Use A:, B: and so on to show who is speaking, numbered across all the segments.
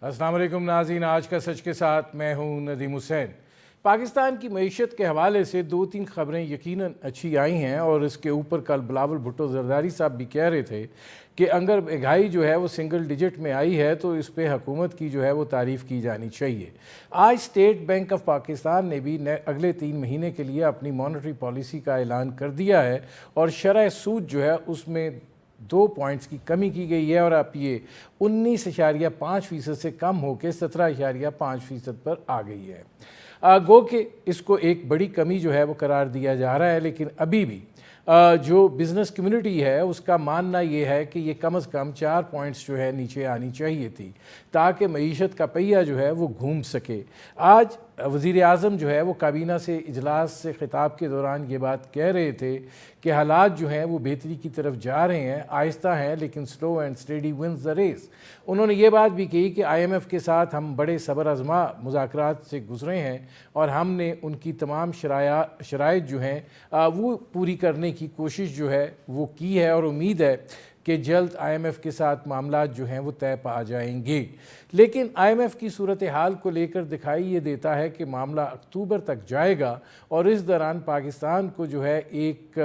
A: السلام علیکم ناظرین، آج کا سچ کے ساتھ میں ہوں ندیم حسین۔ پاکستان کی معیشت کے حوالے سے دو تین خبریں یقیناً اچھی آئی ہیں، اور اس کے اوپر کل بلاول بھٹو زرداری صاحب بھی کہہ رہے تھے کہ اگر مہنگائی جو ہے وہ سنگل ڈیجٹ میں آئی ہے تو اس پہ حکومت کی جو ہے وہ تعریف کی جانی چاہیے۔ آج اسٹیٹ بینک آف پاکستان نے بھی اگلے 3 مہینے کے لیے اپنی مانیٹری پالیسی کا اعلان کر دیا ہے، اور شرح سود جو ہے اس میں 2 پوائنٹس کی کمی کی گئی ہے، اور اب یہ 19.5% سے کم ہو کے 17.5% پر آ گئی ہے۔ گو کہ اس کو ایک بڑی کمی جو ہے وہ قرار دیا جا رہا ہے، لیکن ابھی بھی جو بزنس کمیونٹی ہے اس کا ماننا یہ ہے کہ یہ کم از کم 4 پوائنٹس جو ہے نیچے آنی چاہیے تھی تاکہ معیشت کا پہیہ جو ہے وہ گھوم سکے۔ آج وزیر اعظم جو ہے وہ کابینہ سے اجلاس سے خطاب کے دوران یہ بات کہہ رہے تھے کہ حالات جو ہیں وہ بہتری کی طرف جا رہے ہیں، آہستہ ہیں لیکن slow and steady wins the race. انہوں نے یہ بات بھی کہی کہ IMF کے ساتھ ہم بڑے صبر آزما مذاکرات سے گزرے ہیں، اور ہم نے ان کی تمام شرائط جو ہیں وہ پوری کرنے کی کوشش جو ہے وہ کی ہے، اور امید ہے کہ جلد IMF کے ساتھ معاملات جو ہیں وہ طے پا جائیں گے۔ لیکن IMF کی صورتحال کو لے کر دکھائی یہ دیتا ہے کہ معاملہ اکتوبر تک جائے گا، اور اس دوران پاکستان کو جو ہے ایک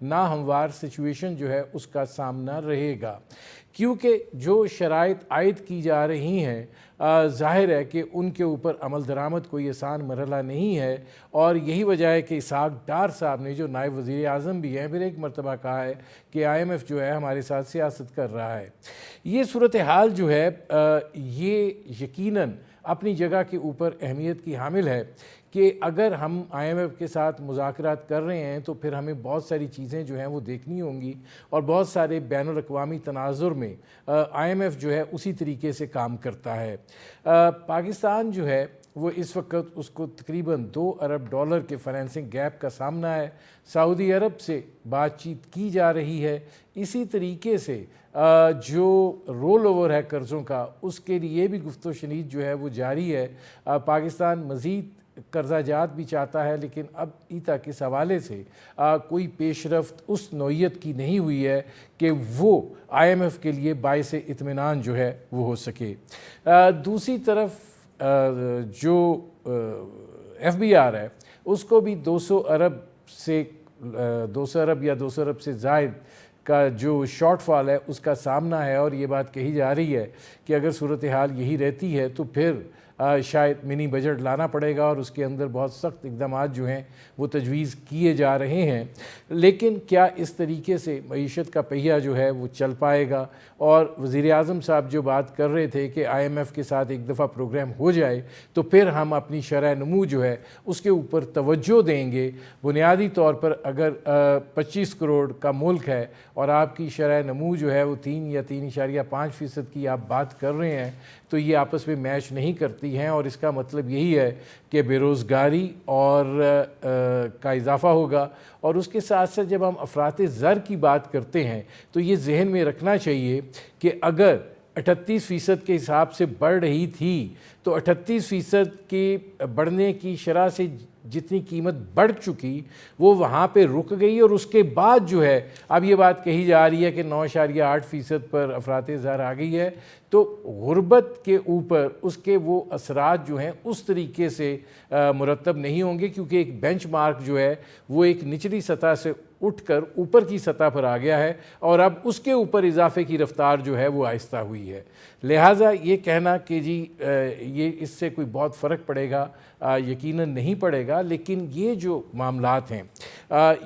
A: ناہموار سچویشن جو ہے اس کا سامنا رہے گا، کیونکہ جو شرائط عائد کی جا رہی ہیں ظاہر ہے کہ ان کے اوپر عمل درآمد کوئی آسان مرحلہ نہیں ہے، اور یہی وجہ ہے کہ اسحاق ڈار صاحب نے جو نائب وزیر اعظم بھی ہیں پھر ایک مرتبہ کہا ہے کہ IMF جو ہے ہمارے ساتھ سیاست کر رہا ہے۔ یہ صورتحال جو ہے یہ یقیناً اپنی جگہ کے اوپر اہمیت کی حامل ہے کہ اگر ہم IMF کے ساتھ مذاکرات کر رہے ہیں تو پھر ہمیں بہت ساری چیزیں جو ہیں وہ دیکھنی ہوں گی، اور بہت سارے بین الاقوامی تناظر میں IMF جو ہے اسی طریقے سے کام کرتا ہے۔ پاکستان جو ہے وہ اس وقت اس کو تقریباً $2 ارب کے فائنینسنگ گیپ کا سامنا ہے۔ سعودی عرب سے بات چیت کی جا رہی ہے، اسی طریقے سے جو رول اوور ہے قرضوں کا اس کے لیے بھی گفت و شنید جو ہے وہ جاری ہے۔ پاکستان مزید قرضہ جات بھی چاہتا ہے، لیکن اب تک اس حوالے سے کوئی پیش رفت اس نوعیت کی نہیں ہوئی ہے کہ وہ IMF کے لیے باعث اطمینان جو ہے وہ ہو سکے۔ دوسری طرف جو FBR ہے اس کو بھی 200 ارب یا 200 ارب سے زائد کا جو شارٹ فال ہے اس کا سامنا ہے، اور یہ بات کہی جا رہی ہے کہ اگر صورتحال یہی رہتی ہے تو پھر شاید منی بجٹ لانا پڑے گا، اور اس کے اندر بہت سخت اقدامات جو ہیں وہ تجویز کیے جا رہے ہیں۔ لیکن کیا اس طریقے سے معیشت کا پہیہ جو ہے وہ چل پائے گا؟ اور وزیر اعظم صاحب جو بات کر رہے تھے کہ IMF کے ساتھ ایک دفعہ پروگرام ہو جائے تو پھر ہم اپنی شرح نمو جو ہے اس کے اوپر توجہ دیں گے۔ بنیادی طور پر اگر 25 کروڑ کا ملک ہے اور آپ کی شرح نمو جو ہے وہ 3 یا 3.5% کی آپ بات کر رہے ہیں تو یہ آپس میں میچ نہیں کرتی ہیں، اور اس کا مطلب یہی ہے کہ بے روزگاری اور کا اضافہ ہوگا۔ اور اس کے ساتھ ساتھ جب ہم افراط زر کی بات کرتے ہیں تو یہ ذہن میں رکھنا چاہیے کہ اگر 38% کے حساب سے بڑھ رہی تھی تو 38% کے بڑھنے کی شرح سے جتنی قیمت بڑھ چکی وہ وہاں پہ رک گئی، اور اس کے بعد جو ہے اب یہ بات کہی جا رہی ہے کہ 9.8% پر افراط زر آ گئی ہے، تو غربت کے اوپر اس کے وہ اثرات جو ہیں اس طریقے سے مرتب نہیں ہوں گے، کیونکہ ایک بینچ مارک جو ہے وہ ایک نچلی سطح سے اٹھ کر اوپر کی سطح پر آ گیا ہے، اور اب اس کے اوپر اضافے کی رفتار جو ہے وہ آہستہ ہوئی ہے۔ لہٰذا یہ کہنا کہ جی یہ اس سے کوئی بہت فرق پڑے گا، یقیناً نہیں پڑے گا، لیکن یہ جو معاملات ہیں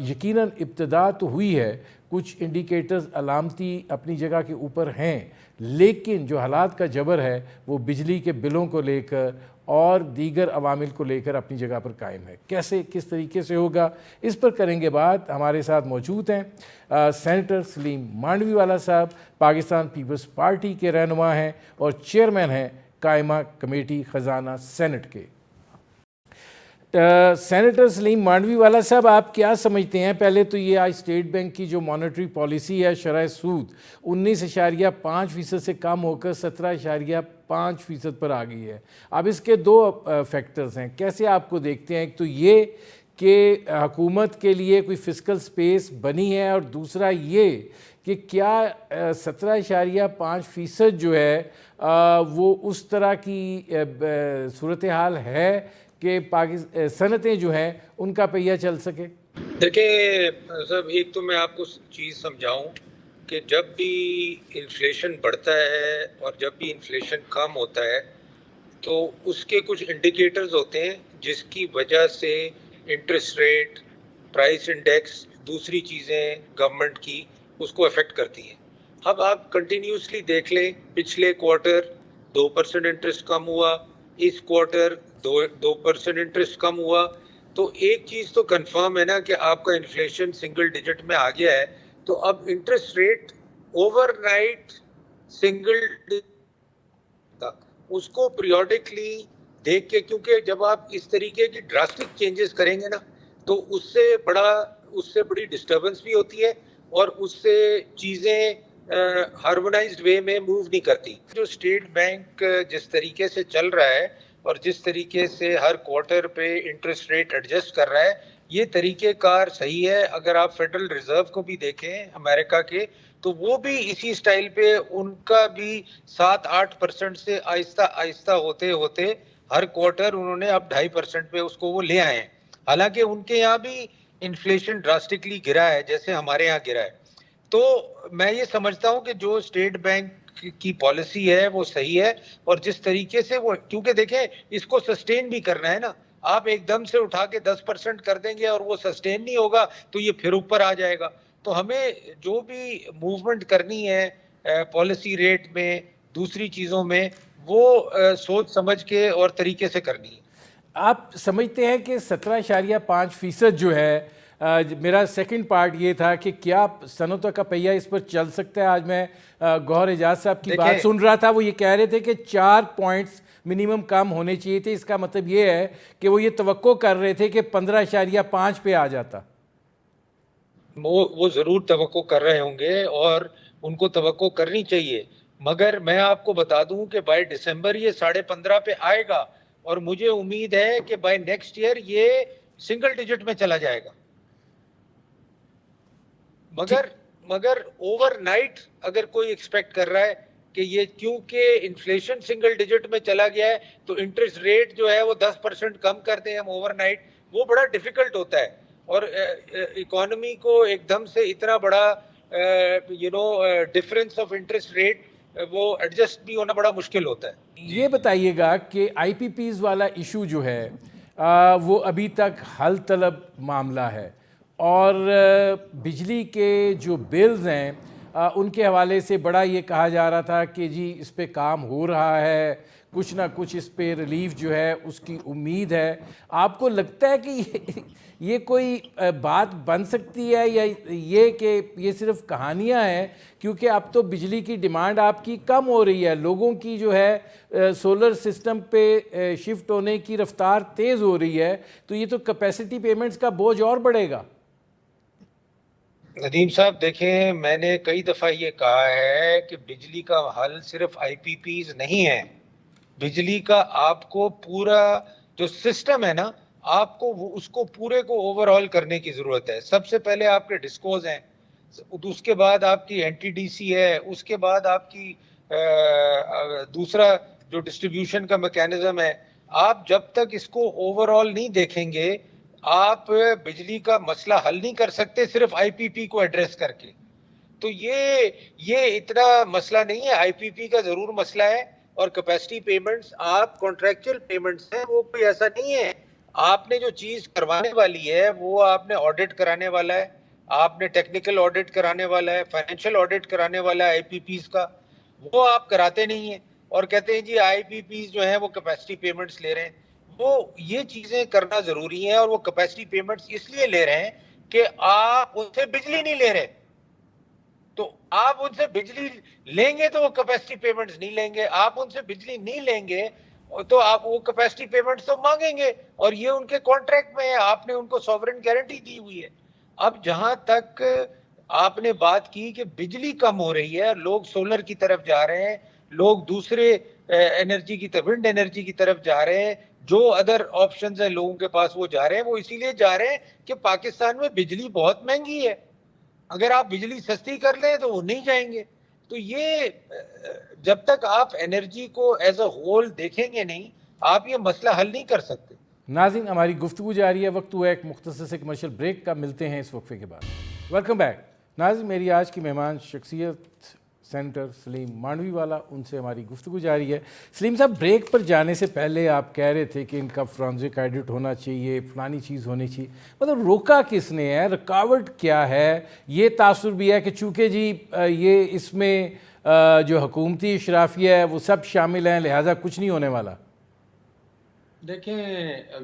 A: یقیناً ابتدا تو ہوئی ہے، کچھ انڈیکیٹرز علامتی اپنی جگہ کے اوپر ہیں، لیکن جو حالات کا جبر ہے وہ بجلی کے بلوں کو لے کر اور دیگر عوامل کو لے کر اپنی جگہ پر قائم ہے۔ کیسے کس طریقے سے ہوگا اس پر کریں گے بات۔ ہمارے ساتھ موجود ہیں سینیٹر سلیم مانڈوی والا صاحب، پاکستان پیپلز پارٹی کے رہنما ہیں اور چیئرمین ہیں قائمہ کمیٹی خزانہ سینٹ کے۔ سینیٹر سلیم مانڈوی والا صاحب، آپ کیا سمجھتے ہیں؟ پہلے تو یہ آج اسٹیٹ بینک کی جو مانیٹری پالیسی ہے، شرح سود 19.5% سے کم ہو کر 17.5% پر آ گئی ہے۔ اب اس کے 2 فیکٹرز ہیں، کیسے آپ کو دیکھتے ہیں؟ ایک تو یہ کہ حکومت کے لیے کوئی فسکل سپیس بنی ہے، اور دوسرا یہ کہ کیا 17.5% جو ہے وہ اس طرح کی صورتحال ہے کہ صنعتیں جو ہیں ان کا پہیہ چل سکے؟
B: دیکھیں صاحب، ایک تو میں آپ کو چیز سمجھاؤں کہ جب بھی انفلیشن بڑھتا ہے اور جب بھی انفلیشن کم ہوتا ہے تو اس کے کچھ انڈیکیٹرز ہوتے ہیں جس کی وجہ سے انٹرسٹ ریٹ، پرائس انڈیکس، دوسری چیزیں گورنمنٹ کی اس کو افیکٹ کرتی ہیں۔ اب آپ کنٹینیوسلی دیکھ لیں، پچھلے کوارٹر 2% انٹرسٹ کم ہوا، اس کوارٹر 2% انٹرسٹ کم ہوا، تو ایک چیز تو کنفرم ہے نا کہ آپ کا انفلیشن سنگل ڈیجٹ میں آ گیا ہے، تو اب interest rate over night single تک اس کو پیریوڈکلی دیکھ کے، کیونکہ جب آپ اس طریقے کی ڈراسٹک چینجز کریں گے نا تو اس سے بڑی ڈسٹربنس بھی ہوتی ہے اور اس سے چیزیں ہارمونائزڈ وے میں موو نہیں کرتی۔ جو اسٹیٹ بینک جس طریقے سے چل رہا ہے اور جس طریقے سے ہر کوارٹر پہ انٹرسٹ ریٹ ایڈجسٹ کر رہا ہے، یہ طریقہ کار صحیح ہے۔ اگر آپ فیڈرل ریزرو کو بھی دیکھیں امریکہ کے، تو وہ بھی اسی سٹائل پہ، ان کا بھی 7-8% سے آہستہ آہستہ ہوتے ہوتے ہر کوارٹر انہوں نے اب 2.5% پہ اس کو وہ لے آئے ہیں۔ حالانکہ ان کے یہاں بھی انفلیشن ڈراسٹکلی گرا ہے جیسے ہمارے یہاں گرا ہے۔ تو میں یہ سمجھتا ہوں کہ جو اسٹیٹ بینک کی پالیسی ہے وہ صحیح ہے، اور جس طریقے سے وہ، کیونکہ دیکھیں اس کو سسٹین بھی کرنا ہے نا، آپ ایک دم سے اٹھا کے 10% کر دیں گے اور وہ سسٹین نہیں ہوگا تو یہ پھر اوپر آ جائے گا۔ تو ہمیں جو بھی موومنٹ کرنی ہے پالیسی ریٹ میں، دوسری چیزوں میں، وہ سوچ سمجھ کے اور طریقے سے کرنی ہے۔
A: آپ سمجھتے ہیں کہ 17.5% جو ہے، میرا سیکنڈ پارٹ یہ تھا کہ کیا صنعتوں کا پہیہ اس پر چل سکتا ہے؟ آج میں گوہر اعجاز صاحب کی بات سن رہا تھا، وہ یہ کہہ رہے تھے کہ 4 پوائنٹس منیمم کم ہونے چاہیے تھے۔ اس کا مطلب یہ ہے کہ وہ یہ توقع کر رہے تھے کہ 15.5 پہ آ جاتا۔
B: وہ ضرور توقع کر رہے ہوں گے اور ان کو توقع کرنی چاہیے، مگر میں آپ کو بتا دوں کہ بائی دسمبر یہ 15.5 پہ آئے گا، اور مجھے امید ہے کہ بائی نیکسٹ ایئر یہ سنگل ڈیجٹ میں چلا جائے گا۔ مگر اوور نائٹ اگر کوئی ایکسپیکٹ کر رہا ہے کہ یہ کیونکہ انفلیشن سنگل ڈیجٹ میں چلا گیا ہے تو انٹرسٹ ریٹ جو ہے وہ 10% کم کر دیں ہم اوور نائٹ، وہ بڑا ڈیفیکلٹ ہوتا ہے، اور اکانومی کو ایک دم سے اتنا بڑا ڈفرنس آف انٹرسٹ ریٹ وہ ایڈجسٹ بھی ہونا بڑا مشکل ہوتا ہے۔
A: یہ بتائیے گا کہ آئی پی پیز والا ایشو جو ہے وہ ابھی تک حل طلب معاملہ ہے، اور بجلی کے جو بلز ہیں ان کے حوالے سے بڑا یہ کہا جا رہا تھا کہ جی اس پہ کام ہو رہا ہے، کچھ نہ کچھ اس پہ ریلیف جو ہے اس کی امید ہے۔ آپ کو لگتا ہے کہ یہ کوئی بات بن سکتی ہے، یا یہ کہ یہ صرف کہانیاں ہیں؟ کیونکہ اب تو بجلی کی ڈیمانڈ آپ کی کم ہو رہی ہے، لوگوں کی جو ہے سولر سسٹم پہ شفٹ ہونے کی رفتار تیز ہو رہی ہے، تو یہ تو کیپیسٹی پیمنٹس کا بوجھ اور بڑھے گا۔
B: ندیم صاحب دیکھیں، میں نے کئی دفعہ یہ کہا ہے کہ بجلی کا حل صرف آئی پی پیز نہیں ہے۔ بجلی کا آپ کو پورا جو سسٹم ہے نا، آپ کو اس کو پورے کو اوور آل کرنے کی ضرورت ہے۔ سب سے پہلے آپ کے ڈسکوز ہیں، اس کے بعد آپ کی این ٹی ڈی سی ہے، اس کے بعد آپ کی دوسرا جو ڈسٹریبیوشن کا میکینزم ہے۔ آپ جب تک اس کو اوور آل نہیں دیکھیں گے، آپ بجلی کا مسئلہ حل نہیں کر سکتے صرف آئی پی پی کو ایڈریس کر کے۔ تو یہ اتنا مسئلہ نہیں ہے، آئی پی پی کا ضرور مسئلہ ہے، اور کیپیسٹی پیمنٹس آپ کنٹریکچل پیمنٹس ہیں، وہ کوئی ایسا نہیں ہے۔ آپ نے جو چیز کروانے والی ہے وہ آپ نے آڈٹ کرانے والا ہے، آپ نے ٹیکنیکل آڈٹ کرانے والا ہے، فائنینشیل آڈٹ کرانے والا ہے آئی پی پیز کا، وہ آپ کراتے نہیں ہیں اور کہتے ہیں جی آئی پی پیز جو ہیں وہ کیپیسٹی پیمنٹس لے رہے ہیں۔ وہ یہ چیزیں کرنا ضروری ہے، اور وہ کیپیسٹی پیمنٹس اس لیے لے رہے ہیں کہ آپ ان سے بجلی نہیں لے رہے، تو آپ ان سے بجلی لیں گے تو وہ کیپیسٹی پیمنٹس نہیں لیں گے، آپ ان سے بجلی نہیں لیں گے تو آپ وہ کیپیسٹی پیمنٹس تو مانگیں گے، اور یہ ان کے کانٹریکٹ میں ہے، آپ نے ان کو سوورن گارنٹی دی ہوئی ہے۔ اب جہاں تک آپ نے بات کی کہ بجلی کم ہو رہی ہے، لوگ سولر کی طرف جا رہے ہیں، لوگ دوسرے انرجی کی طرف، ونڈ انرجی کی طرف جا رہے ہیں، جو ادر آپشنز ہیں لوگوں کے پاس وہ جا رہے ہیں، وہ اسی لیے جا رہے ہیں کہ پاکستان میں بجلی بہت مہنگی ہے، اگر آپ بجلی سستی کر لیں تو وہ نہیں جائیں گے. تو یہ جب تک آپ انرجی کو ایز اے ہول دیکھیں گے نہیں، آپ یہ مسئلہ حل نہیں کر سکتے.
A: ناظرین، ہماری گفتگو جاری ہے، وقت ہوا ایک مختصر سے کمرشل بریک کا، ملتے ہیں اس وقفے کے بعد. Welcome back. ناظرین، میری آج کی مہمان شخصیت سینیٹر سلیم مانڈوی والا، ان سے ہماری گفتگو جاری ہے. سلیم صاحب، بریک پر جانے سے پہلے آپ کہہ رہے تھے کہ ان کا فرانزک ایڈٹ ہونا چاہیے، فلانی چیز ہونی چاہیے. مطلب روکا کس نے ہے؟ رکاوٹ کیا ہے؟ یہ تاثر بھی ہے کہ چونکہ جی یہ اس میں جو حکومتی اشرافیہ ہے وہ سب شامل ہیں، لہٰذا کچھ نہیں ہونے والا.
B: دیکھیں،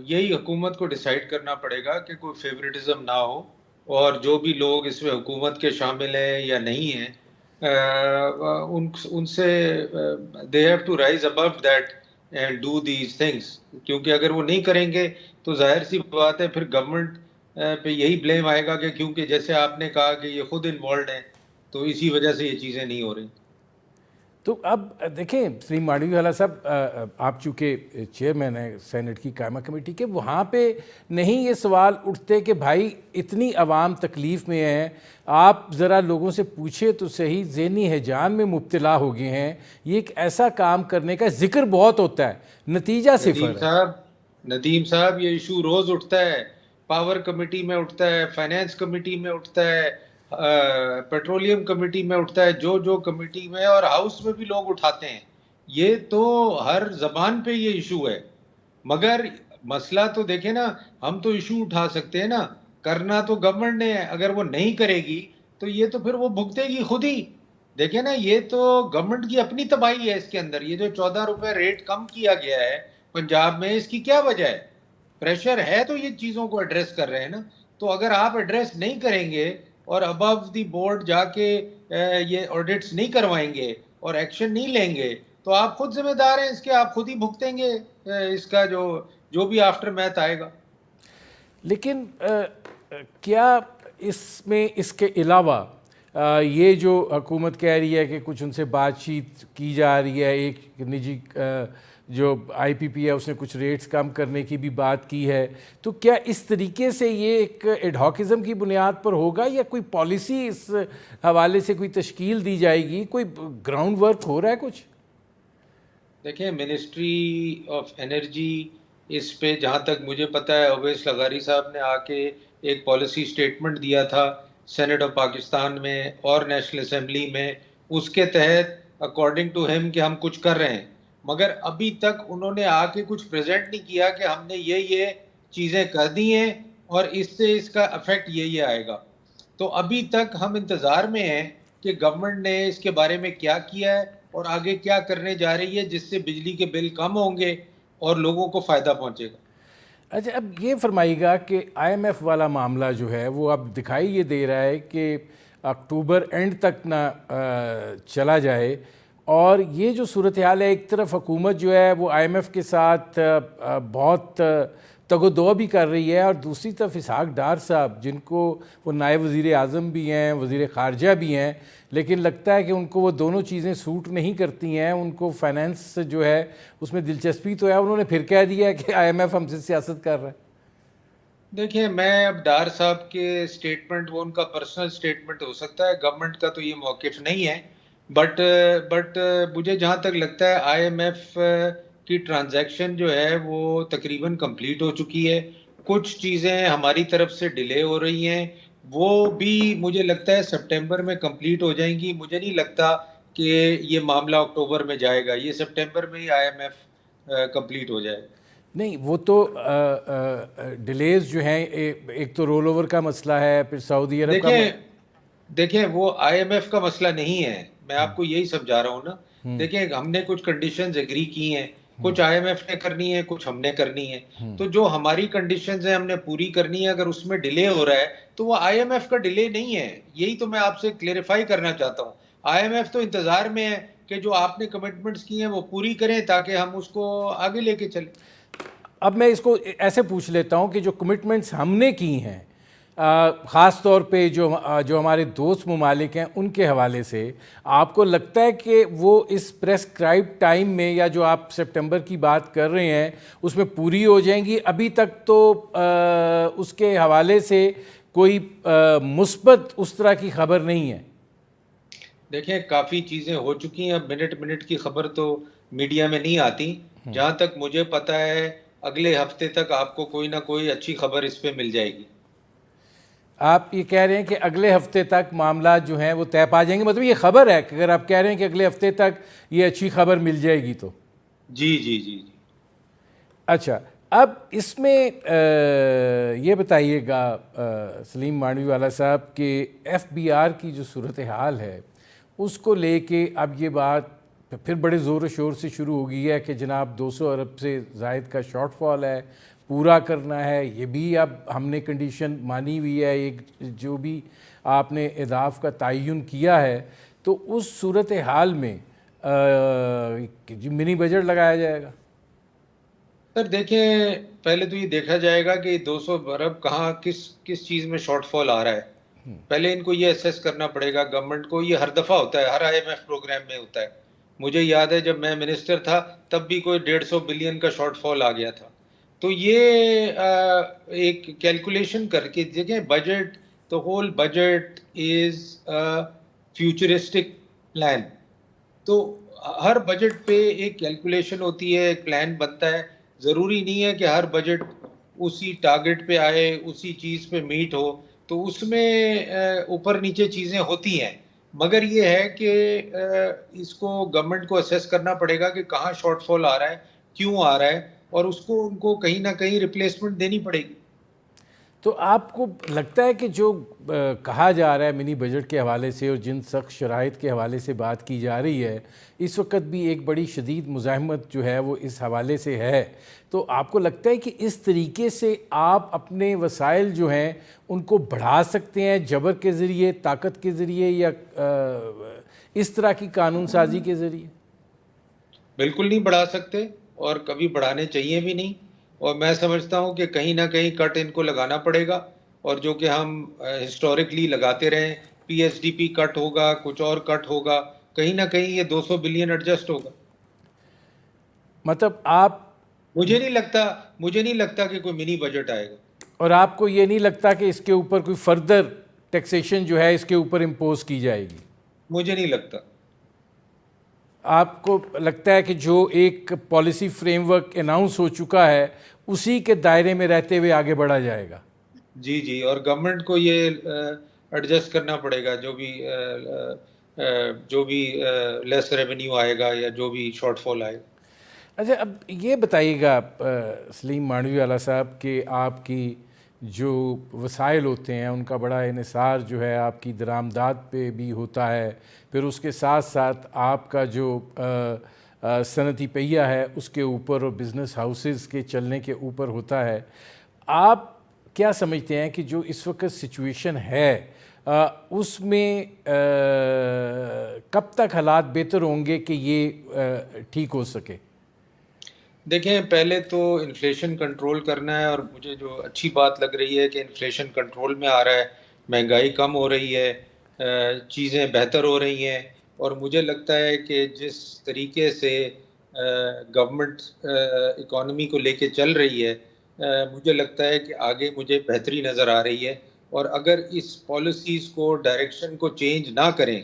B: یہی حکومت کو ڈیسائیڈ کرنا پڑے گا کہ کوئی فیوریٹزم نہ ہو، اور جو بھی لوگ اس میں حکومت کے شامل ہیں یا نہیں ہیں، ان سے they have to rise above that and do these things. کیونکہ اگر وہ نہیں کریں گے تو ظاہر سی بات ہے پھر گورنمنٹ پہ یہی بلیم آئے گا کہ کیونکہ جیسے آپ نے کہا کہ یہ خود انوالوڈ ہیں تو اسی وجہ سے یہ چیزیں نہیں ہو رہی.
A: تو اب دیکھیں سلیم مانڈوی والا صاحب، آپ چونکہ چیئرمین ہیں سینٹ کی قائمہ کمیٹی کے، وہاں پہ نہیں یہ سوال اٹھتے کہ بھائی اتنی عوام تکلیف میں ہے، آپ ذرا لوگوں سے پوچھے تو صحیح، ذہنی ہیجان میں مبتلا ہو گئے ہیں، یہ ایک ایسا کام کرنے کا ذکر بہت ہوتا ہے، نتیجہ صفر ہے.
B: ندیم صاحب، یہ ایشو روز اٹھتا ہے، پاور کمیٹی میں اٹھتا ہے، فائنانس کمیٹی میں اٹھتا ہے، پیٹرولیم کمیٹی میں اٹھتا ہے، جو کمیٹی میں اور ہاؤس میں بھی لوگ اٹھاتے ہیں. یہ تو ہر زبان پہ یہ ایشو ہے. مگر مسئلہ تو دیکھیں نا، ہم تو ایشو اٹھا سکتے ہیں نا، کرنا تو گورنمنٹ نے ہے. اگر وہ نہیں کرے گی تو یہ تو پھر وہ بھگتے گی خود ہی. دیکھیں نا، یہ تو گورنمنٹ کی اپنی تباہی ہے اس کے اندر. یہ جو 14 روپے ریٹ کم کیا گیا ہے پنجاب میں، اس کی کیا وجہ ہے؟ پریشر ہے تو یہ چیزوں کو ایڈریس کر رہے ہیں نا. تو اگر آپ ایڈریس نہیں کریں گے اور ابو دی بورڈ جا کے یہ آڈٹس نہیں کروائیں گے اور ایکشن نہیں لیں گے تو آپ خود ذمہ دار ہیں اس کے، آپ خود ہی بھگتیں گے اس کا جو بھی آفٹر میتھ آئے گا.
A: لیکن کیا اس میں اس کے علاوہ یہ جو حکومت کہہ رہی ہے کہ کچھ ان سے بات چیت کی جا رہی ہے، ایک نجی جو آئی پی پی ہے اس نے کچھ ریٹس کم کرنے کی بھی بات کی ہے، تو کیا اس طریقے سے یہ ایک ایڈہاکزم کی بنیاد پر ہوگا یا کوئی پالیسی اس حوالے سے کوئی تشکیل دی جائے گی؟ کوئی گراؤنڈ ورک ہو رہا ہے کچھ؟
B: دیکھیں، منسٹری آف انرجی اس پہ جہاں تک مجھے پتا ہے اویس لغاری صاحب نے آ کے ایک پالیسی سٹیٹمنٹ دیا تھا سینٹ آف پاکستان میں اور نیشنل اسمبلی میں. اس کے تحت اکارڈنگ ٹو ہم کہ ہم کچھ کر رہے ہیں، مگر ابھی تک انہوں نے آ کے کچھ پریزنٹ نہیں کیا کہ ہم نے یہ چیزیں کر دی ہیں اور اس سے اس کا افیکٹ یہ آئے گا. تو ابھی تک ہم انتظار میں ہیں کہ گورنمنٹ نے اس کے بارے میں کیا کیا ہے اور آگے کیا کرنے جا رہی ہے جس سے بجلی کے بل کم ہوں گے اور لوگوں کو فائدہ پہنچے گا.
A: اچھا، اب یہ فرمائیے گا کہ آئی ایم ایف والا معاملہ جو ہے وہ اب دکھائی یہ دے رہا ہے کہ اکتوبر اینڈ تک نہ چلا جائے، اور یہ جو صورتحال ہے، ایک طرف حکومت جو ہے وہ آئی ایم ایف کے ساتھ بہت تگ و دو بھی کر رہی ہے، اور دوسری طرف اسحاق ڈار صاحب جن کو وہ نائب وزیر اعظم بھی ہیں، وزیر خارجہ بھی ہیں، لیکن لگتا ہے کہ ان کو وہ دونوں چیزیں سوٹ نہیں کرتی ہیں. ان کو فائنینس جو ہے اس میں دلچسپی تو ہے، انہوں نے پھر کہہ دیا ہے کہ آئی ایم ایف ہم سے سیاست کر رہا ہے.
B: دیکھیں، میں اب ڈار صاحب کے سٹیٹمنٹ وہ ان کا پرسنل سٹیٹمنٹ ہو سکتا ہے، گورنمنٹ کا تو یہ موقف نہیں ہے. بٹ مجھے جہاں تک لگتا ہے آئی ایم ایف کی ٹرانزیکشن جو ہے وہ تقریباً کمپلیٹ ہو چکی ہے. کچھ چیزیں ہماری طرف سے ڈیلے ہو رہی ہیں، وہ بھی مجھے لگتا ہے سپٹمبر میں کمپلیٹ ہو جائیں گی. مجھے نہیں لگتا کہ یہ معاملہ اکتوبر میں جائے گا، یہ سپٹمبر میں ہی آئی ایم ایف کمپلیٹ ہو جائے گا.
A: نہیں، وہ تو ڈیلیز جو ہیں، ایک تو رول اوور کا مسئلہ ہے، پھر سعودی عرب کا
B: دیکھیں وہ آئی ایم ایف کا مسئلہ نہیں ہے، میں آپ کو یہی سمجھا رہا ہوں نا. دیکھیں، ہم نے کچھ کنڈیشنز ایگری کی ہیں، کچھ آئی ایم ایف نے کرنی ہے، کچھ ہم نے کرنی ہے. تو جو ہماری کنڈیشنز ہیں ہم نے پوری کرنی ہے. اگر اس میں ڈیلے ہو رہا ہے تو وہ آئی ایم ایف کا ڈیلے نہیں ہے. یہی تو میں آپ سے کلیریفائی کرنا چاہتا ہوں. آئی ایم ایف تو انتظار میں ہے کہ جو آپ نے کمٹمنٹس کی ہیں وہ پوری کریں تاکہ ہم اس کو آگے لے کے چلیں.
A: اب میں اس کو ایسے پوچھ لیتا ہوں کہ جو کمٹمنٹس ہم نے کی ہیں خاص طور پہ جو ہمارے دوست ممالک ہیں ان کے حوالے سے آپ کو لگتا ہے کہ وہ اس پریسکرائب ٹائم میں یا جو آپ سپٹمبر کی بات کر رہے ہیں اس میں پوری ہو جائیں گی؟ ابھی تک تو اس کے حوالے سے کوئی مثبت اس طرح کی خبر نہیں ہے.
B: دیکھیں کافی چیزیں ہو چکی ہیں، اب منٹ منٹ کی خبر تو میڈیا میں نہیں آتی. جہاں تک مجھے پتا ہے اگلے ہفتے تک آپ کو کوئی نہ کوئی اچھی خبر اس پہ مل جائے گی.
A: آپ یہ کہہ رہے ہیں کہ اگلے ہفتے تک معاملات جو ہیں وہ طے پا جائیں گے، مطلب یہ خبر ہے کہ اگر آپ کہہ رہے ہیں کہ اگلے ہفتے تک یہ اچھی خبر مل جائے گی تو؟
B: جی جی جی جی.
A: اچھا، اب اس میں یہ بتائیے گا سلیم مانڈوی والا صاحب کہ ایف بی آر کی جو صورتحال ہے اس کو لے کے اب یہ بات پھر بڑے زور و شور سے شروع ہو گئی ہے کہ جناب 200 ارب سے زائد کا شارٹ فال ہے، پورا کرنا ہے. یہ بھی اب ہم نے کنڈیشن مانی ہوئی ہے، ایک جو بھی آپ نے اہداف کا تعین کیا ہے. تو اس صورتحال میں منی بجٹ لگایا جائے گا؟
B: سر دیکھیں، پہلے تو یہ دیکھا جائے گا کہ 200 ارب کہاں کس چیز میں شارٹ فال آ رہا ہے. پہلے ان کو یہ اسیس کرنا پڑے گا گورنمنٹ کو. یہ ہر دفعہ ہوتا ہے، ہر آئی ایم ایف پروگرام میں ہوتا ہے. مجھے یاد ہے جب میں منسٹر تھا تب بھی کوئی 150 بلین کا شارٹ فال آ گیا تھا. تو یہ ایک کیلکولیشن کر کے دیکھیں. Budget, the whole budget is a futuristic plan. تو ہر بجٹ پہ ایک کیلکولیشن ہوتی ہے، ایک پلان بنتا ہے. ضروری نہیں ہے کہ ہر بجٹ اسی ٹارگٹ پہ آئے، اسی چیز پہ میٹ ہو. تو اس میں اوپر نیچے چیزیں ہوتی ہیں، مگر یہ ہے کہ اس کو گورنمنٹ کو اسیس کرنا پڑے گا کہ کہاں شارٹ فال آ رہا ہے، کیوں آ رہا ہے، اور اس کو ان کو کہیں نہ کہیں ریپلیسمنٹ دینی پڑے گی.
A: تو آپ کو لگتا ہے کہ جو کہا جا رہا ہے منی بجٹ کے حوالے سے اور جن سخت شرائط کے حوالے سے بات کی جا رہی ہے، اس وقت بھی ایک بڑی شدید مزاحمت جو ہے وہ اس حوالے سے ہے، تو آپ کو لگتا ہے کہ اس طریقے سے آپ اپنے وسائل جو ہیں ان کو بڑھا سکتے ہیں جبر کے ذریعے، طاقت کے ذریعے، یا اس طرح کی قانون سازی کے ذریعے؟
B: بالکل نہیں بڑھا سکتے، اور کبھی بڑھانے چاہیے بھی نہیں. اور میں سمجھتا ہوں کہ کہیں نہ کہیں کٹ ان کو لگانا پڑے گا، اور جو کہ ہم ہسٹوریکلی لگاتے رہے. پی ایس ڈی پی کٹ ہوگا، کچھ اور کٹ ہوگا، کہیں نہ کہیں یہ 200 بلین ایڈجسٹ ہوگا.
A: مطلب آپ،
B: مجھے نہیں لگتا کہ کوئی منی بجٹ آئے گا.
A: اور آپ کو یہ نہیں لگتا کہ اس کے اوپر کوئی فردر ٹیکسیشن جو ہے اس کے اوپر امپوز کی جائے گی؟
B: مجھے نہیں لگتا.
A: آپ کو لگتا ہے کہ جو ایک پالیسی فریم ورک اناؤنس ہو چکا ہے اسی کے دائرے میں رہتے ہوئے آگے بڑھا جائے گا؟
B: جی جی، اور گورنمنٹ کو یہ ایڈجسٹ کرنا پڑے گا، جو بھی لیس ریونیو آئے گا یا جو بھی شارٹ فال آئے گا.
A: اچھا، اب یہ بتائیے گا سلیم مانڈوی والا صاحب کہ آپ کی جو وسائل ہوتے ہیں ان کا بڑا انحصار جو ہے آپ کی درآمدات پہ بھی ہوتا ہے، پھر اس کے ساتھ ساتھ آپ کا جو صنعتی پہیہ ہے اس کے اوپر اور بزنس ہاؤسز کے چلنے کے اوپر ہوتا ہے. آپ کیا سمجھتے ہیں کہ جو اس وقت سچویشن ہے اس میں کب تک حالات بہتر ہوں گے کہ یہ ٹھیک ہو سکے؟
B: دیکھیں، پہلے تو انفلیشن کنٹرول کرنا ہے، اور مجھے جو اچھی بات لگ رہی ہے کہ انفلیشن کنٹرول میں آ رہا ہے، مہنگائی کم ہو رہی ہے، چیزیں بہتر ہو رہی ہیں. اور مجھے لگتا ہے کہ جس طریقے سے گورنمنٹ اکانومی کو لے کے چل رہی ہے، مجھے لگتا ہے کہ آگے مجھے بہتری نظر آ رہی ہے. اور اگر اس پالیسیز کو، ڈائریکشن کو چینج نہ کریں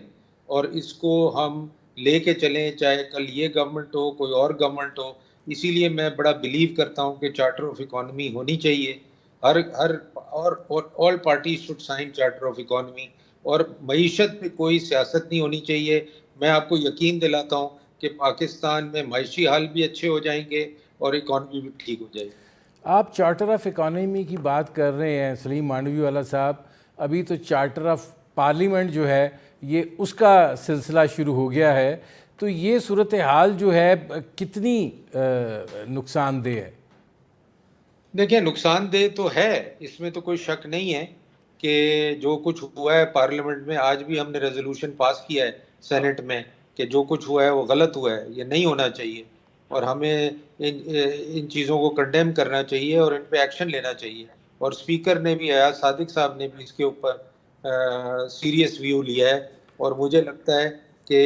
B: اور اس کو ہم لے کے چلیں، چاہے کل یہ گورنمنٹ ہو، کوئی اور گورنمنٹ ہو. اسی لیے میں بڑا بلیو کرتا ہوں کہ چارٹر آف اکانومی ہونی چاہیے. All parties should sign charter of economy. اور معیشت پہ کوئی سیاست نہیں ہونی چاہیے. میں آپ کو یقین دلاتا ہوں کہ پاکستان میں معاشی حال بھی اچھے ہو جائیں گے اور اکانومی بھی ٹھیک ہو جائے گی.
A: آپ چارٹر آف اکانومی کی بات کر رہے ہیں سلیم مانڈوی والا صاحب، ابھی تو چارٹر آف پارلیمنٹ جو ہے یہ اس کا سلسلہ شروع ہو گیا ہے، تو یہ صورتحال جو ہے کتنی نقصان دہ ہے؟
B: دیکھیں، نقصان دہ تو ہے، اس میں تو کوئی شک نہیں ہے کہ جو کچھ ہوا ہے پارلیمنٹ میں. آج بھی ہم نے ریزولوشن پاس کیا ہے سینٹ میں کہ جو کچھ ہوا ہے وہ غلط ہوا ہے، یہ نہیں ہونا چاہیے، اور ہمیں ان چیزوں کو کنڈیم کرنا چاہیے اور ان پہ ایکشن لینا چاہیے. اور اسپیکر نے بھی ایاز صادق صاحب نے بھی اس کے اوپر سیریس ویو لیا ہے، اور مجھے لگتا ہے کہ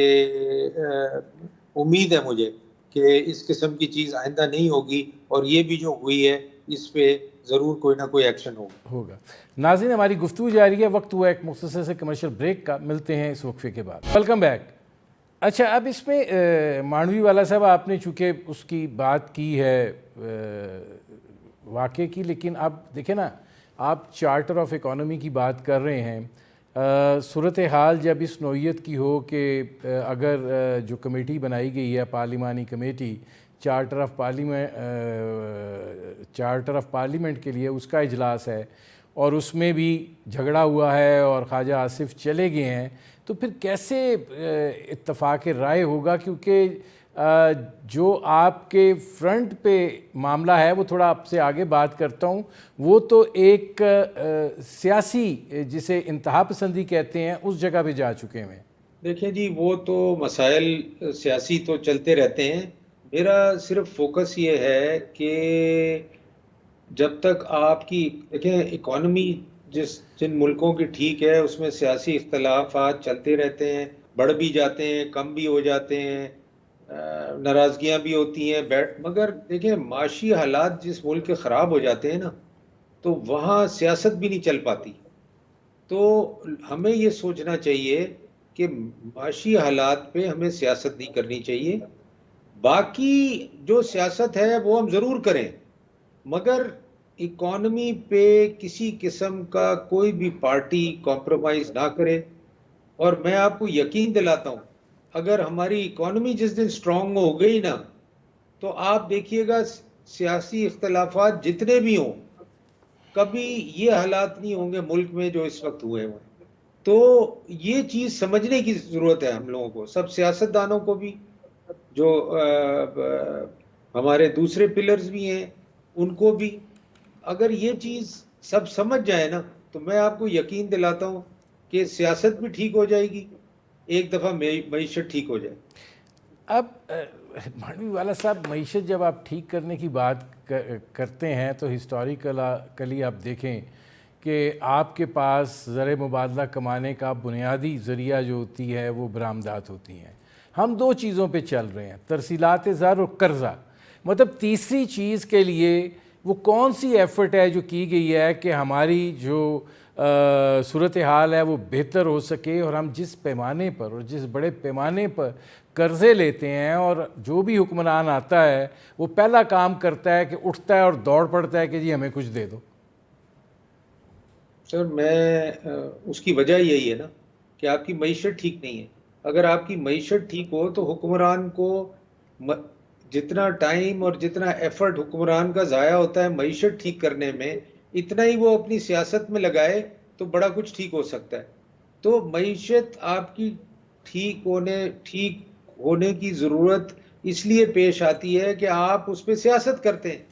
B: امید ہے مجھے کہ اس قسم کی چیز آئندہ نہیں ہوگی، اور یہ بھی جو ہوئی ہے اس پہ ضرور کوئی نہ کوئی ایکشن
A: ہوگا۔ ناظرین، ہماری گفتگو جاری ہے، وقت ہوا ایک مختصر سے کمرشل بریک کا، ملتے ہیں اس وقفے کے بعد۔ Welcome back. اچھا، اب اس میں مانڈوی والا صاحب آپ نے چونکہ اس کی بات کی ہے واقعے کی، لیکن اب دیکھیں نا، آپ چارٹر آف اکانومی کی بات کر رہے ہیں۔ صورتحال جب اس نوعیت کی ہو کہ اگر جو کمیٹی بنائی گئی ہے پارلیمانی کمیٹی چارٹر آف پارلیمنٹ کے لیے، اس کا اجلاس ہے اور اس میں بھی جھگڑا ہوا ہے اور خواجہ آصف چلے گئے ہیں، تو پھر کیسے اتفاق رائے ہوگا؟ کیونکہ جو آپ کے فرنٹ پہ معاملہ ہے وہ تھوڑا آپ سے آگے بات کرتا ہوں، وہ تو ایک سیاسی جسے انتہا پسندی کہتے ہیں اس جگہ پہ جا چکے ہیں۔
B: دیکھیں جی، وہ تو مسائل سیاسی تو چلتے رہتے ہیں، میرا صرف فوکس یہ ہے کہ جب تک آپ کی دیکھیں اکانومی جن ملکوں کی ٹھیک ہے اس میں سیاسی اختلافات چلتے رہتے ہیں، بڑھ بھی جاتے ہیں، کم بھی ہو جاتے ہیں، ناراضگیاں بھی ہوتی ہیں، مگر دیکھیں معاشی حالات جس ملک کے خراب ہو جاتے ہیں نا، تو وہاں سیاست بھی نہیں چل پاتی۔ تو ہمیں یہ سوچنا چاہیے کہ معاشی حالات پہ ہمیں سیاست نہیں کرنی چاہیے، باقی جو سیاست ہے وہ ہم ضرور کریں، مگر اکانومی پہ کسی قسم کا کوئی بھی پارٹی کمپرومائز نہ کرے۔ اور میں آپ کو یقین دلاتا ہوں، اگر ہماری اکانومی جس دن سٹرونگ ہو گئی نا، تو آپ دیکھیے گا سیاسی اختلافات جتنے بھی ہوں، کبھی یہ حالات نہیں ہوں گے ملک میں جو اس وقت ہوئے ہیں۔ تو یہ چیز سمجھنے کی ضرورت ہے ہم لوگوں کو، سب سیاستدانوں کو بھی، جو ہمارے دوسرے پلرز بھی ہیں ان کو بھی۔ اگر یہ چیز سب سمجھ جائے نا، تو میں آپ کو یقین دلاتا ہوں کہ سیاست بھی ٹھیک ہو جائے گی، ایک دفعہ معیشت ٹھیک ہو جائے۔
A: اب مانڈوی والا صاحب، معیشت جب آپ ٹھیک کرنے کی بات کرتے ہیں تو ہسٹوریکلی آپ دیکھیں کہ آپ کے پاس زر مبادلہ کمانے کا بنیادی ذریعہ جو ہوتی ہے وہ برآمدات ہوتی ہیں۔ ہم دو چیزوں پہ چل رہے ہیں، ترسیلات زر اور قرضہ، مطلب تیسری چیز کے لیے وہ کون سی ایفرٹ ہے جو کی گئی ہے کہ ہماری جو صورتحال ہے وہ بہتر ہو سکے، اور ہم جس پیمانے پر اور جس بڑے پیمانے پر قرضے لیتے ہیں، اور جو بھی حکمران آتا ہے وہ پہلا کام کرتا ہے کہ اٹھتا ہے اور دوڑ پڑتا ہے کہ جی ہمیں کچھ دے دو۔
B: سر، میں اس کی وجہ یہی ہے نا کہ آپ کی معیشت ٹھیک نہیں ہے۔ اگر آپ کی معیشت ٹھیک ہو تو حکمران کو جتنا ٹائم اور جتنا ایفرٹ حکمران کا ضائع ہوتا ہے معیشت ٹھیک کرنے میں، اتنا ہی وہ اپنی سیاست میں لگائے تو بڑا کچھ ٹھیک ہو سکتا ہے۔ تو معیشت آپ کی ٹھیک ہونے کی ضرورت اس لیے پیش آتی ہے کہ آپ اس پہ سیاست کرتے ہیں۔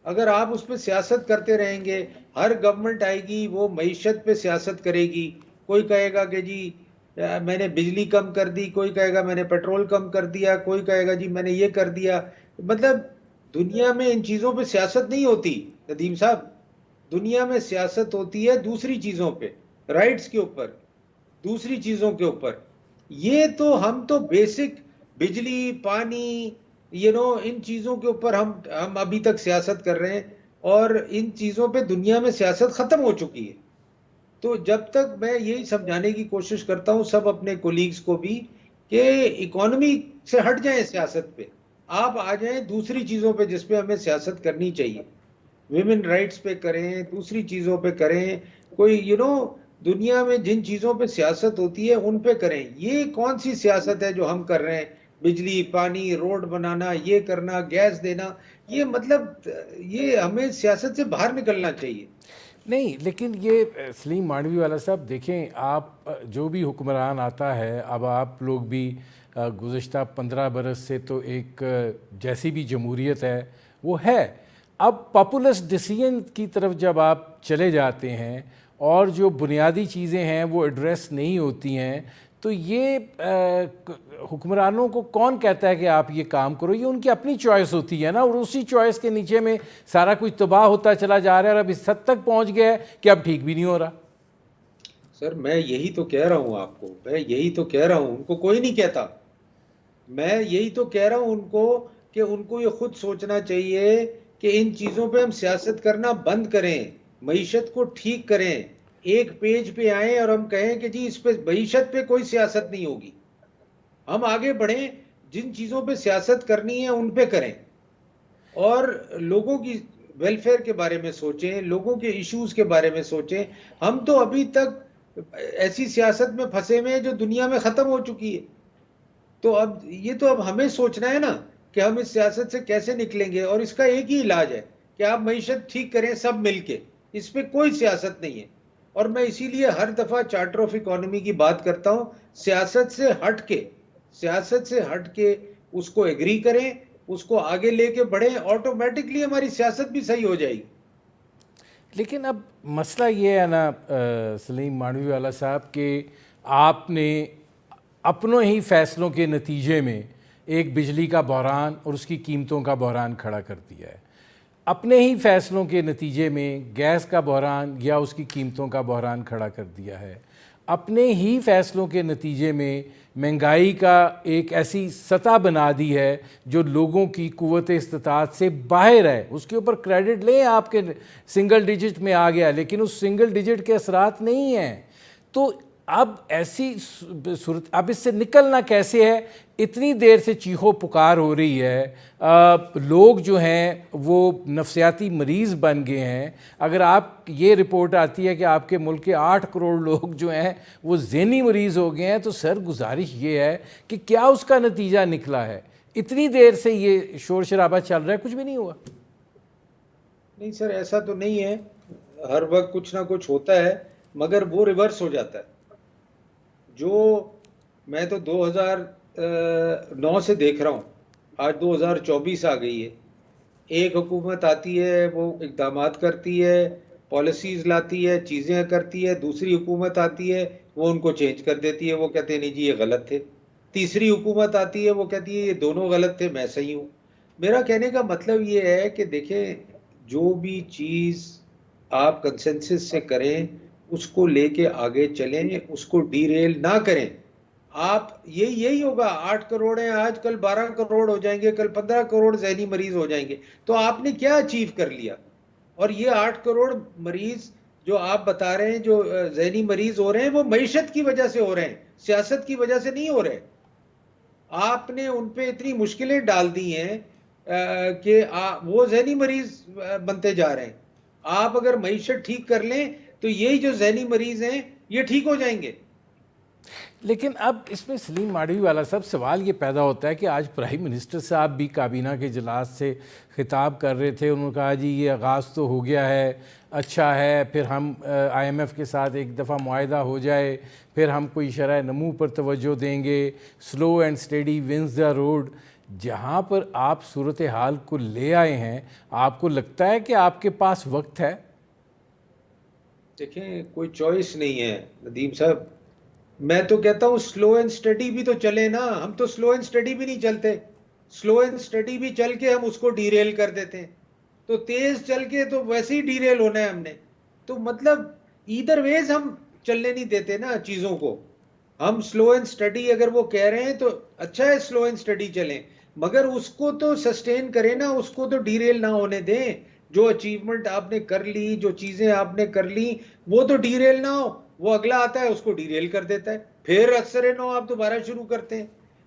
B: اگر آپ اس پہ سیاست کرتے رہیں گے، ہر گورنمنٹ آئے گی وہ معیشت پہ سیاست کرے گی، کوئی کہے گا کہ جی میں نے بجلی کم کر دی، کوئی کہے گا میں نے پیٹرول کم کر دیا، کوئی کہے گا جی میں نے یہ کر دیا۔ مطلب دنیا میں ان چیزوں پہ سیاست نہیں ہوتی ندیم صاحب، دنیا میں سیاست ہوتی ہے دوسری چیزوں پہ، رائٹس کے اوپر، دوسری چیزوں کے اوپر۔ یہ تو ہم تو بیسک بجلی، پانی، ان چیزوں کے اوپر ہم ابھی تک سیاست کر رہے ہیں، اور ان چیزوں پہ دنیا میں سیاست ختم ہو چکی ہے۔ تو جب تک میں یہی سمجھانے کی کوشش کرتا ہوں سب اپنے کولیگز کو بھی کہ اکانومی سے ہٹ جائیں، سیاست پہ آپ آ جائیں دوسری چیزوں پہ جس پہ ہمیں سیاست کرنی چاہیے، ویمن رائٹس پہ کریں، دوسری چیزوں پہ کریں، کوئی دنیا میں جن چیزوں پہ سیاست ہوتی ہے ان پہ کریں۔ یہ کون سی سیاست ہے جو ہم کر رہے ہیں؟ بجلی، پانی، روڈ بنانا، یہ کرنا، گیس دینا، یہ مطلب یہ ہمیں سیاست سے باہر نکلنا چاہیے۔
A: نہیں، لیکن یہ سلیم مانڈوی والا صاحب دیکھیں، آپ جو بھی حکمران آتا ہے، اب آپ لوگ بھی گزشتہ 15 برس سے تو ایک جیسی بھی جمہوریت ہے وہ ہے، اب پاپولس ڈیسیژن کی طرف جب آپ چلے جاتے ہیں اور جو بنیادی چیزیں ہیں وہ ایڈریس نہیں ہوتی ہیں، تو یہ حکمرانوں کو کون کہتا ہے کہ آپ یہ کام کرو؟ یہ ان کی اپنی چوائس ہوتی ہے نا، اور اسی چوائس کے نیچے میں سارا کچھ تباہ ہوتا چلا جا رہا ہے اور اب اس حد تک پہنچ گیا ہے کہ اب ٹھیک بھی نہیں ہو رہا۔
B: سر میں یہی تو کہہ رہا ہوں آپ کو، میں یہی تو کہہ رہا ہوں، ان کو کوئی نہیں کہتا، میں یہی تو کہہ رہا ہوں ان کو کہ ان کو یہ خود سوچنا چاہیے کہ ان چیزوں پہ ہم سیاست کرنا بند کریں، معیشت کو ٹھیک کریں، ایک پیج پہ آئیں اور ہم کہیں کہ جی اس پہ معیشت پہ کوئی سیاست نہیں ہوگی، ہم آگے بڑھیں، جن چیزوں پہ سیاست کرنی ہے ان پہ کریں، اور لوگوں کی ویلفیئر کے بارے میں سوچیں، لوگوں کے ایشوز کے بارے میں سوچیں۔ ہم تو ابھی تک ایسی سیاست میں پھنسے ہوئے ہیں جو دنیا میں ختم ہو چکی ہے، تو اب ہمیں سوچنا ہے نا کہ ہم اس سیاست سے کیسے نکلیں گے، اور اس کا ایک ہی علاج ہے کہ آپ معیشت ٹھیک کریں سب مل کے، اس پہ کوئی سیاست نہیں ہے۔ اور میں اسی لیے ہر دفعہ چارٹر آف اکانومی کی بات کرتا ہوں، سیاست سے ہٹ کے اس کو ایگری کریں، اس کو آگے لے کے بڑھیں، آٹومیٹکلی ہماری سیاست بھی صحیح ہو جائے گی۔
A: لیکن اب مسئلہ یہ ہے نا سلیم مانوی والا صاحب کہ آپ نے اپنوں ہی فیصلوں کے نتیجے میں ایک بجلی کا بحران اور اس کی قیمتوں کا بحران کھڑا کر دیا ہے، اپنے ہی فیصلوں کے نتیجے میں گیس کا بحران یا اس کی قیمتوں کا بحران کھڑا کر دیا ہے، اپنے ہی فیصلوں کے نتیجے میں مہنگائی کا ایک ایسی سطح بنا دی ہے جو لوگوں کی قوت استطاعت سے باہر ہے۔ اس کے اوپر کریڈٹ لیں آپ کے سنگل ڈیجٹ میں آ گیا، لیکن اس سنگل ڈیجٹ کے اثرات نہیں ہیں۔ تو اب ایسی صورت، اب اس سے نکلنا کیسے ہے؟ اتنی دیر سے چیخو پکار ہو رہی ہے، لوگ جو ہیں وہ نفسیاتی مریض بن گئے ہیں۔ اگر آپ یہ رپورٹ آتی ہے کہ آپ کے ملک کے 8 کروڑ لوگ جو ہیں وہ ذہنی مریض ہو گئے ہیں، تو سر گزارش یہ ہے کہ کیا اس کا نتیجہ نکلا ہے؟ اتنی دیر سے یہ شور شرابہ چل رہا ہے، کچھ بھی نہیں ہوا۔
B: نہیں سر، ایسا تو نہیں ہے، ہر وقت کچھ نہ کچھ ہوتا ہے، مگر وہ ریورس ہو جاتا ہے۔ جو میں تو 2009 سے دیکھ رہا ہوں، آج 2024 آ گئی ہے، ایک حکومت آتی ہے، وہ اقدامات کرتی ہے، پالیسیز لاتی ہے، چیزیں کرتی ہے، دوسری حکومت آتی ہے، وہ ان کو چینج کر دیتی ہے، وہ کہتے ہیں نہیں جی یہ غلط تھے، تیسری حکومت آتی ہے، وہ کہتی ہے یہ دونوں غلط تھے، میں صحیح ہوں۔ میرا کہنے کا مطلب یہ ہے کہ دیکھیں، جو بھی چیز آپ کنسنسس سے کریں اس کو لے کے آگے چلیں، اس کو ڈی ریل نہ کریں۔ آپ یہی ہوگا، 8 کروڑ ہیں آج، کل 12 کروڑ ہو جائیں گے، کل 15 کروڑ ذہنی مریض ہو جائیں گے، تو آپ نے کیا اچیو کر لیا؟ اور یہ 8 کروڑ مریض جو آپ بتا رہے ہیں، جو ذہنی مریض ہو رہے ہیں، وہ معیشت کی وجہ سے ہو رہے ہیں، سیاست کی وجہ سے نہیں ہو رہے۔ آپ نے ان پہ اتنی مشکلیں ڈال دی ہیں کہ وہ ذہنی مریض بنتے جا رہے ہیں۔ آپ اگر معیشت ٹھیک کر لیں تو یہی جو ذہنی مریض ہیں یہ ٹھیک ہو جائیں گے۔
A: لیکن اب اس میں سلیم مانوی والا صاحب سوال یہ پیدا ہوتا ہے کہ آج پرائم منسٹر صاحب بھی کابینہ کے اجلاس سے خطاب کر رہے تھے، انہوں نے کہا جی یہ آغاز تو ہو گیا ہے، اچھا ہے، پھر ہم آئی ایم ایف کے ساتھ ایک دفعہ معاہدہ ہو جائے، پھر ہم کوئی شرح نمو پر توجہ دیں گے، slow and study wins the road. جہاں پر آپ صورتحال کو لے آئے ہیں، آپ کو لگتا ہے کہ آپ کے پاس وقت ہے؟
B: دیکھیں، کوئی چوائس نہیں ہے ندیم صاحب، میں تو کہتا ہوں سلو اینڈ سٹڈی بھی تو چلے نا، ہم تو سلو اینڈ سٹڈی بھی نہیں چلتے، سلو اینڈ سٹڈی بھی چل کے ہم اس کو ڈی ریل کر دیتے ہیں، تو تیز چل کے تو ویسے ہی ڈی ریل ہونا ہے ہم نے، تو مطلب ایدر ویز ہم چلنے نہیں دیتے نا چیزوں کو۔ ہم سلو اینڈ سٹڈی اگر وہ کہہ رہے ہیں تو اچھا ہے، سلو اینڈ سٹڈی چلیں، مگر اس کو تو سسٹین کریں نا، اس کو تو ڈی ریل نہ ہونے دیں۔ جو اچیومنٹ آپ نے کر لی، جو چیزیں آپ نے کر لی، وہ تو ڈی ریل نہ ہو، وہ اگلا آتا ہے اس کو ڈی ریل کر دیتا ہے، پھر اکثر نو آپ دوبارہ شروع کرتے ہیں،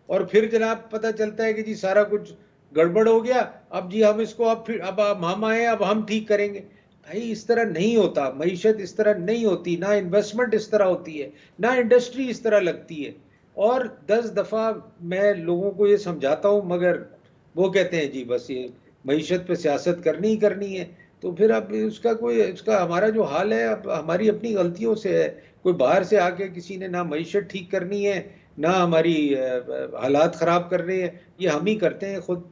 B: اور پھر جناب پتہ چلتا ہے کہ جی سارا کچھ گڑبڑ ہو گیا، اب جی ہم اس کو اب ہم آئے، اب ہم ٹھیک کریں گے۔ بھائی اس طرح نہیں ہوتا، معیشت اس طرح نہیں ہوتی، نہ انویسٹمنٹ اس طرح ہوتی ہے، نہ انڈسٹری اس طرح لگتی ہے۔ اور 10 دفعہ میں لوگوں کو یہ سمجھاتا ہوں، مگر وہ کہتے ہیں جی بس یہ معیشت پہ سیاست کرنی ہی کرنی ہے، تو پھر اب اس کا ہمارا جو حال ہے اب ہماری اپنی غلطیوں سے ہے۔ کوئی باہر سے آ کے کسی نے نہ معیشت ٹھیک کرنی ہے، نہ ہماری حالات خراب کرنے ہیں، یہ ہم ہی کرتے ہیں خود۔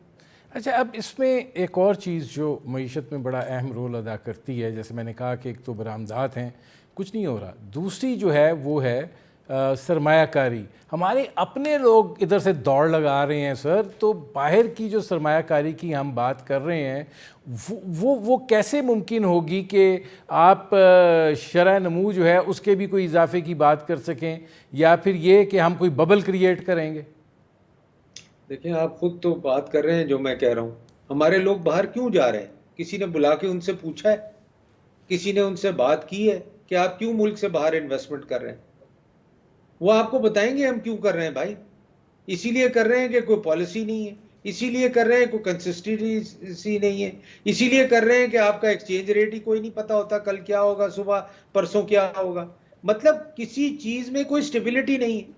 A: اچھا، اب اس میں ایک اور چیز جو معیشت میں بڑا اہم رول ادا کرتی ہے، جیسے میں نے کہا کہ ایک تو برآمدات ہیں، کچھ نہیں ہو رہا، دوسری جو ہے وہ ہے سرمایہ کاری، ہمارے اپنے لوگ ادھر سے دوڑ لگا رہے ہیں سر، تو باہر کی جو سرمایہ کاری کی ہم بات کر رہے ہیں وہ کیسے ممکن ہوگی کہ آپ شرح نمو جو ہے اس کے بھی کوئی اضافے کی بات کر سکیں، یا پھر یہ کہ ہم کوئی ببل کریٹ کریں گے؟
C: دیکھیں آپ خود تو بات کر رہے ہیں جو میں کہہ رہا ہوں، ہمارے لوگ باہر کیوں جا رہے ہیں؟ کسی نے بلا کے ان سے پوچھا ہے؟ کسی نے ان سے بات کی ہے کہ آپ کیوں ملک سے باہر انویسٹمنٹ کر رہے ہیں؟ وہ آپ کو بتائیں گے ہم کیوں کر رہے ہیں بھائی. اسی لیے کر رہے ہیں کہ کوئی پالیسی نہیں ہے، اسی لیے کر رہے ہیں کوئی کنسسٹنسی نہیں ہے، اسی لیے کر رہے ہیں کہ آپ کا ایکسچینج ریٹ ہی کوئی نہیں پتا ہوتا کل کیا ہوگا، صبح پرسوں کیا ہوگا. مطلب کسی چیز میں کوئی سٹیبلٹی نہیں ہے،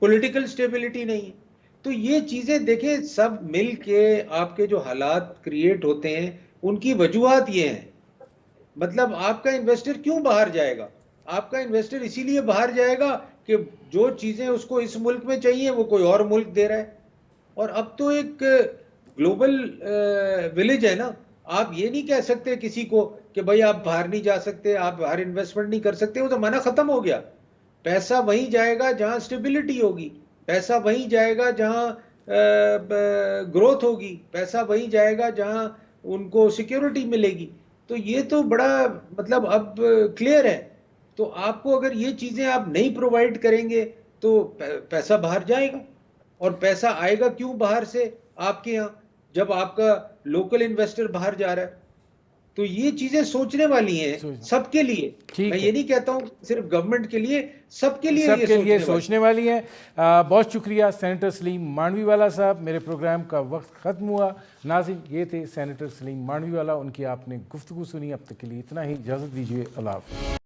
C: پولیٹیکل سٹیبلٹی نہیں ہے. تو یہ چیزیں دیکھیں سب مل کے آپ کے جو حالات کریٹ ہوتے ہیں ان کی وجوہات یہ ہیں. مطلب آپ کا انویسٹر کیوں باہر جائے گا؟ آپ کا انویسٹر اسی لیے باہر جائے گا کہ جو چیزیں اس کو اس ملک میں چاہیے وہ کوئی اور ملک دے رہا ہے. اور اب تو ایک گلوبل ولیج ہے نا، آپ یہ نہیں کہہ سکتے کسی کو کہ بھائی آپ باہر نہیں جا سکتے، آپ باہر انویسٹمنٹ نہیں کر سکتے. وہ زمانہ ختم ہو گیا. پیسہ وہیں جائے گا جہاں اسٹیبلٹی ہوگی، پیسہ وہیں جائے گا جہاں گروتھ ہوگی، پیسہ وہیں جائے گا جہاں ان کو سیکیورٹی ملے گی. تو یہ تو بڑا مطلب اب کلیئر ہے. تو آپ کو اگر یہ چیزیں آپ نہیں پرووائڈ کریں گے تو پیسہ باہر جائے گا. اور پیسہ آئے گا کیوں باہر سے آپ کے یہاں جب آپ کا لوکل انویسٹر باہر جا رہا ہے؟ تو یہ چیزیں سوچنے والی ہیں سب کے لیے. میں یہ نہیں کہتا ہوں صرف گورنمنٹ کے لیے، سب کے لیے
A: سب کے لیے سوچنے والی ہیں. بہت شکریہ سینیٹر سلیم مانڈوی والا صاحب. میرے پروگرام کا وقت ختم ہوا. ناظرین یہ تھے سینیٹر سلیم مانڈوی والا، ان کی آپ نے گفتگو سنی. اب تک کے لیے اتنا ہی، اجازت دیجیے، اللہ حافظ.